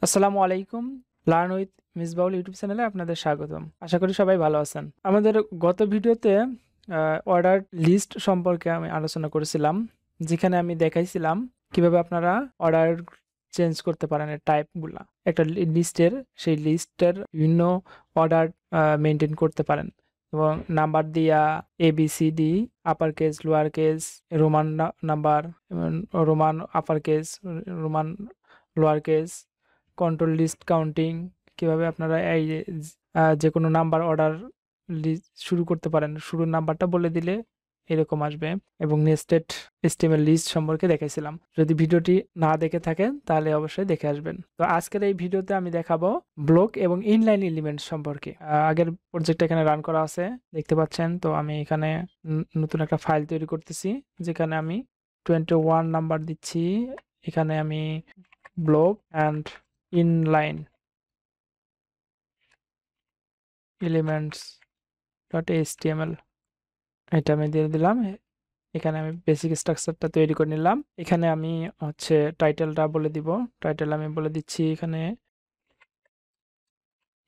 আসসালামু আলাইকুম। Learn with Misbaul YouTube চ্যানেলে আপনাদের স্বাগতম। আশা করি সবাই ভালো আছেন। আমাদের গত ভিডিওতে অর্ডার লিস্ট সম্পর্কে আমি আলোচনা করেছিলাম, যেখানে আমি দেখাইছিলাম কিভাবে আপনারা অর্ডার চেঞ্জ করতে পারেন এর টাইপগুলা। একটা লিস্টের সেই লিস্টের বিভিন্ন অর্ডার মেনটেন করতে পারেন এবং নাম্বার দিয়া ABCD, upper case, lower case, Roman number, Roman upper case, Roman lower case, control list counting, কিভাবে আপনারা এই যে কোনো নাম্বার অর্ডার শুরু করতে পারেন। শুরুর নাম্বারটা বলে দিলে এরকম আসবে এবং নেস্টেড HTML লিস্ট সম্পর্কে দেখাইছিলাম। যদি ভিডিওটি না দেখে থাকেন তাহলে অবশ্যই দেখে আসবেন। তো আজকের এই ভিডিওতে আমি দেখাবো ব্লক এবং ইনলাইন এলিমেন্টস সম্পর্কে। আগের প্রজেক্টটা এখানে রান করা আছে, দেখতে পাচ্ছেন। তো আমি এখানে নতুন একটা ফাইল তৈরি করতেছি, যেখানে আমি 21 নাম্বার দিচ্ছি। এখানে আমি block and inline elements .html এটা আমি দিয়ে দিলাম। এখানে আমি বেসিক স্ট্রাকচারটা তৈরি করে নিলাম। এখানে আমি হচ্ছে টাইটেলটা বলে দিব। টাইটেল আমি বলে দিচ্ছি এখানে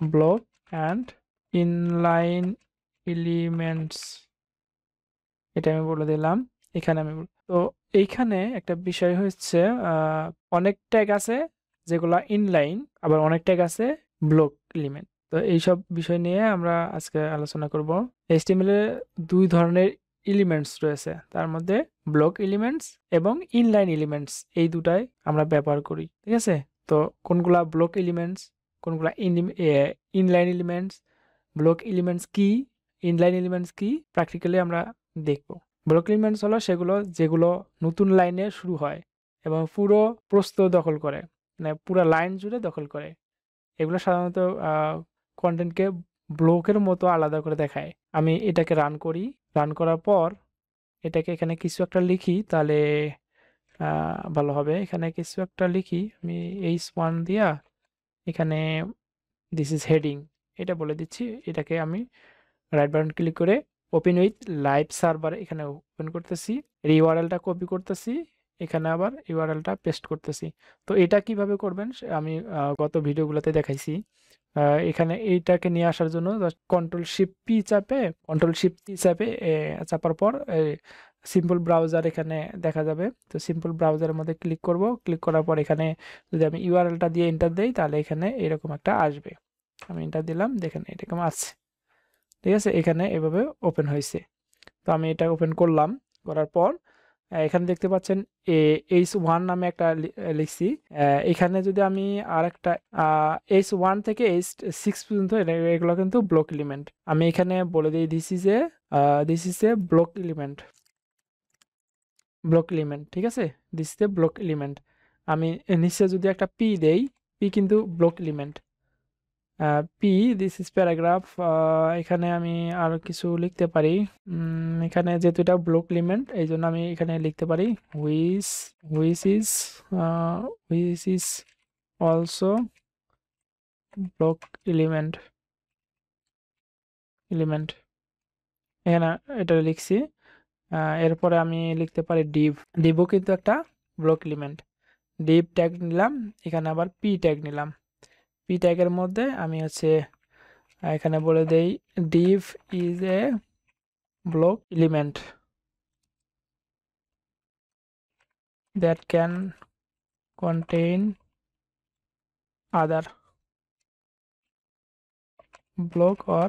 ব্লক অ্যান্ড ইনলাইন এলিমেন্টস, এটা আমি বলে দিলাম। এখানে আমি তো এইখানে একটা বিষয় হচ্ছে অনেক ট্যাগ আছে যেগুলা ইনলাইন, আবার অনেক ট্যাগ আছে ব্লক এলিমেন্ট। তো এইসব বিষয় নিয়ে আমরা আজকে আলোচনা করব। HTML এ দুই ধরনের এলিমেন্টস রয়েছে, তার মধ্যে ব্লক এলিমেন্টস এবং ইনলাইন এলিমেন্টস, এই দুটাই আমরা ব্যবহার করি। ঠিক আছে? তো কোনগুলা ব্লক এলিমেন্টস, কোনগুলা ইনলাইন এলিমেন্টস, ব্লক এলিমেন্টস কি, ইনলাইন এলিমেন্টস কি, প্র্যাকটিক্যালি আমরা দেখব। ব্লক এলিমেন্টস হলো সেগুলো যেগুলো নতুন লাইনে শুরু হয় এবং পুরো প্রস্থ দখল করে, মানে পুরো লাইন জুড়ে দখল করে। এগুলো সাধারণত কন্টেন্টকে ব্লকের মতো আলাদা করে দেখায়। আমি এটাকে রান করি। রান করার পর এটাকে এখানে কিছু একটা লিখি, তাহলে ভালো হবে। এখানে কিছু একটা লিখি আমি H1 দিয়া, এখানে দিস ইজ হেডিং এটা বলে দিচ্ছি। এটাকে আমি রাইট বাটন ক্লিক করে ওপেন উইথ লাইভ সার্ভার এখানে ওপেন করতেছি। ইউআরএলটা কপি করতেছি, এখানে আবার ইউআরএলটা পেস্ট করতেছি। তো এটা কিভাবে করবেন আমি গত ভিডিওগুলোতে দেখাইছি। এখানে এইটাকে নিয়ে আসার জন্য জাস্ট কন্ট্রোল শিফট পি চাপে চাপার পর সিম্পল ব্রাউজার এখানে দেখা যাবে। তো সিম্পল ব্রাউজারের মধ্যে ক্লিক করব। ক্লিক করার পর এখানে যদি আমি ইউআরএলটা দিয়ে এন্টার দেই, তাহলে এখানে এরকম একটা আসবে। আমি এন্টার দিলাম, দেখেন এরকম আসছে। ঠিক আছে? এখানে এভাবে ওপেন হয়েছে। তো আমি এটা ওপেন করলাম। করার পর এখানে দেখতে পাচ্ছেন H1 নামে একটা লিখছি। এখানে যদি আমি আর একটা H1 থেকে H6 পর্যন্ত এগুলো কিন্তু ব্লক এলিমেন্ট। আমি এখানে বলে দিই this is a block element. Block element, ঠিক আছে? This is a block element. আমি নিচে যদি একটা পি দেই, পি কিন্তু block element. P, this is paragraph. এখানে আমি আরো কিছু লিখতে পারি। এখানে যেহেতু এটা ব্লক এলিমেন্ট, এই জন্য আমি এখানে লিখতে পারি which which is which is also block element. Element এখানে এটা লিখছি। এরপরে আমি লিখতে পারি ডিভও কিন্তু একটা ব্লক এলিমেন্ট। ডিভ ট্যাগ নিলাম, এখানে আবার পি ট্যাগ নিলাম। পি ট্যাগের মধ্যে আমি হচ্ছে এখানে বলে দেই div is a block element that can contain other block or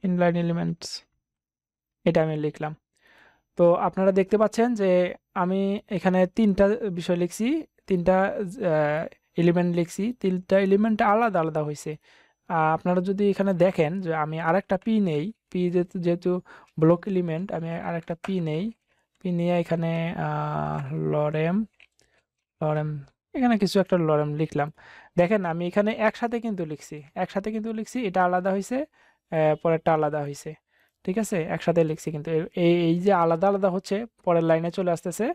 inline elements, এটা আমি লিখলাম। তো আপনারা দেখতে পাচ্ছেন যে আমি এখানে তিনটা বিষয় লিখছি, তিনটা এলিমেন্ট লিখছি, তিনটা এলিমেন্ট আলাদা আলাদা হয়েছে। আপনারা যদি এখানে দেখেন যে আমি আরেকটা পি নেই, পি যেহেতু ব্লক এলিমেন্ট, আমি আরেকটা পি নেই। পি নিয়ে এখানে লরেম লরেম এখানে কিছু একটা লরেম লিখলাম। দেখেন আমি এখানে একসাথে কিন্তু লিখছি, এটা আলাদা হয়েছে, পরেরটা আলাদা হয়েছে। ঠিক আছে? একসাথে লিখছি, কিন্তু এই যে আলাদা আলাদা হচ্ছে পরের লাইনে চলে আসতেছে,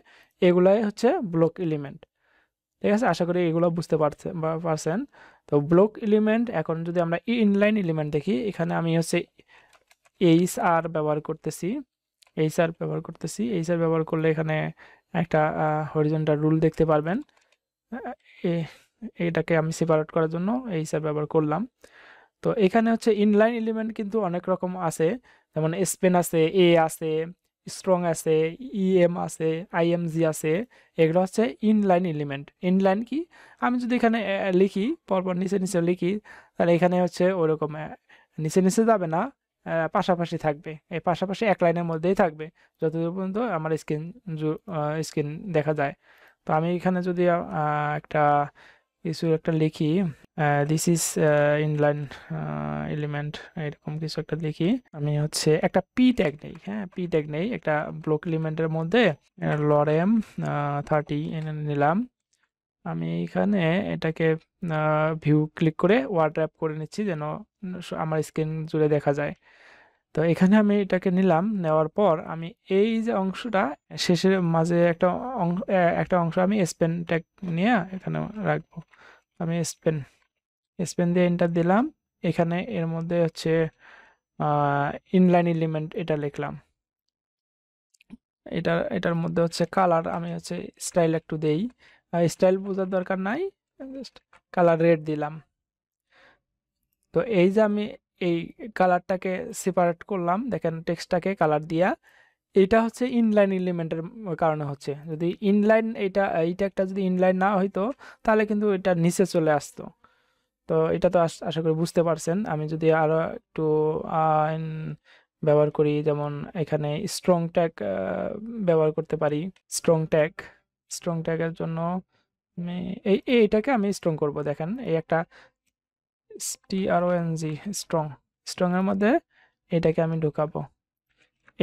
এগুলাই হচ্ছে ব্লক এলিমেন্ট। ঠিক আছে? আশা করি এগুলো বুঝতে পারছেন। তো ব্লক এলিমেন্ট, এখন যদি আমরা ইনলাইন এলিমেন্ট দেখি, এখানে আমি হচ্ছে এইচ আর ব্যবহার করতেছি। এইচ আর ব্যবহার করলে এখানে একটা হরিজন্টাল রুল দেখতে পারবেন। এটাকে আমি সেপারেট করার জন্য এই হিসাবে ব্যবহার করলাম। তো এখানে হচ্ছে ইনলাইন এলিমেন্ট কিন্তু অনেক রকম আছে, যেমন স্পেন আছে, এ আছে, স্ট্রং আছে, ইএম আছে, আইএমজি আছে। এগুলো হচ্ছে ইনলাইন এলিমেন্ট। ইনলাইন কি, আমি যদি এখানে লিখি পরপর নিচে নিচে লিখি, তাহলে এখানে হচ্ছে ওরকম নিচে নিচে যাবে না, পাশাপাশি থাকবে, এই পাশাপাশি এক লাইনের মধ্যেই থাকবে যতদূর পর্যন্ত আমার স্ক্রিন দেখা যায়। তো আমি এখানে যদি একটা কিছু একটা লিখি, দিস ইজ ইনলাইন এলিমেন্ট, এরকম কিছু একটা লিখি। আমি হচ্ছে একটা পি ট্যাগ নেই, হ্যাঁ পি ট্যাগ নেই, একটা ব্লক এলিমেন্টের মধ্যে লরেম 30 এনে নিলাম। আমি এখানে এটাকে ভিউ ক্লিক করে ওয়ার্ড র্যাপ করে নিচ্ছি যেন আমার স্ক্রিন জুড়ে দেখা যায়। তো এখানে আমি এটাকে নিলাম, নেওয়ার পর আমি এই যে অংশটা শেষের মাঝে একটা অংশ আমি স্পেন ট্যাগ নিয়ে এখানে রাখবো। আমি স্পেন দিয়ে এন্টার দিলাম। এখানে এর মধ্যে হচ্ছে ইনলাইন এলিমেন্ট এটা লিখলাম। এটার মধ্যে হচ্ছে কালার আমি হচ্ছে স্টাইল একটু দেই, স্টাইল বোঝার দরকার নাই, জাস্ট কালার রেড দিলাম। তো এই যে আমি এই কালারটাকে সেপারেট করলাম, দেখেন টেক্সটটাকে কালার দিয়া, এটা হচ্ছে ইনলাইন এলিমেন্টের কারণে হচ্ছে। যদি ইনলাইন এইটা একটা যদি ইনলাইন না হইতো তাহলে কিন্তু এটা নিচে চলে আসতো। তো এটা তো আশা করি বুঝতে পারছেন। আমি যদি আরো একটু ব্যবহার করি, যেমন এখানে স্ট্রং ট্যাগ ব্যবহার করতে পারি। স্ট্রং ট্যাগের জন্য আমি এইটাকে আমি স্ট্রং করব। দেখেন এই একটা STRONG, স্ট্রং এর মধ্যে এটাকে আমি ঢুকাবো,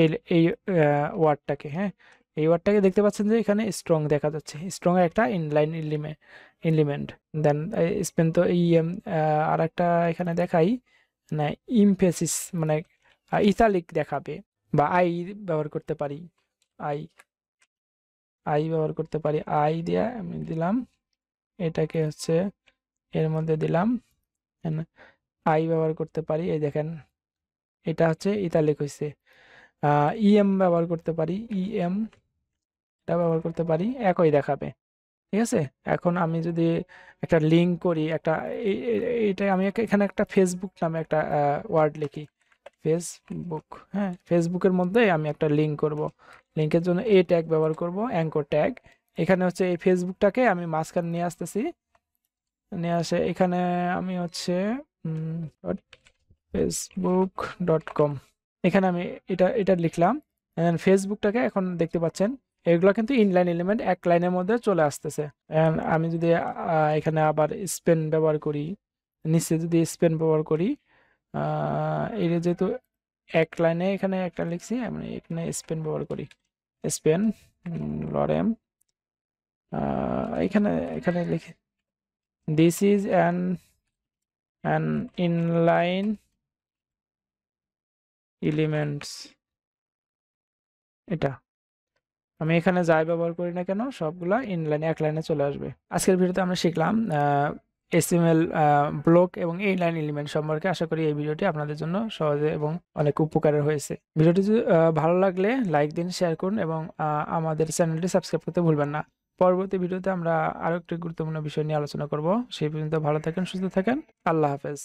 এই এই ওয়ার্ডটাকে, হ্যাঁ এই ওয়ার্ডটাকে দেখতে পাচ্ছেন যে এখানে স্ট্রং দেখা যাচ্ছে, স্ট্রং এর একটা ইনলাইন এলিমেন্ট। দেন স্পেন তো ইএম, আর একটা এখানে দেখাই না, ইমফেসিস মানে ইতালিক দেখাবে, বা আই ব্যবহার করতে পারি, আই আই ব্যবহার করতে পারি, আই দিয়ে আমি দিলাম, এটাকে হচ্ছে এর মধ্যে দিলাম, আই ব্যবহার করতে পারি, এই দেখেন এটা হচ্ছে ইতালিক হয়েছে। ইএম ব্যবহার করতে পারি, ইএম এটা ব্যবহার করতে পারি, একই দেখাবে। ঠিক আছে, এখন আমি যদি একটা লিঙ্ক করি, এটা আমি এখানে একটা ফেসবুক নামে একটা ওয়ার্ড লিখি, ফেসবুক, হ্যাঁ ফেসবুকের মধ্যে আমি একটা লিঙ্ক করব। লিঙ্কের জন্য এ ট্যাগ ব্যবহার করব, অ্যাঙ্কর ট্যাগ। এখানে হচ্ছে এই ফেসবুকটাকে আমি মাঝখানে নিয়ে আসতেছি, নিয়ে আসে এখানে আমি হচ্ছে facebook.com, এখানে আমি এটা লিখলাম। ফেসবুকটাকে এখন দেখতে পাচ্ছেন এগুলো কিন্তু ইনলাইন এলিমেন্ট এক লাইনের মধ্যে চলে আসতেছে। আমি যদি এখানে আবার স্পেন ব্যবহার করি, নিচে যদি স্পেন ব্যবহার করি, এটা যেহেতু এক লাইনে এখানে একটা লিখছি, আমি এখানে স্পেন ব্যবহার করি, স্পেন লরেম, এখানে এখানে লিখি this is an inline elements. এটা আমি এখানে যাই ব্যবহার করি না কেন সবগুলা ইনলাইনে এক লাইনে চলে আসবে। আজকের ভিডিওতে আমরা শিখলাম HTML ব্লক এবং ইনলাইন এলিমেন্ট সম্পর্কে। আশা করি এই ভিডিওটি আপনাদের জন্য সহজে এবং অনেক উপকারের হয়েছে। ভিডিওটি যদি ভালো লাগলে লাইক দিন, শেয়ার করুন এবং আমাদের চ্যানেলটি সাবস্ক্রাইব করতে ভুলবেন না। পরবর্তী ভিডিওতে আমরা আরো একটি গুরুত্বপূর্ণ বিষয় নিয়ে আলোচনা করব। সেই পর্যন্ত ভালো থাকেন, সুস্থ থাকেন, আল্লাহ হাফেজ।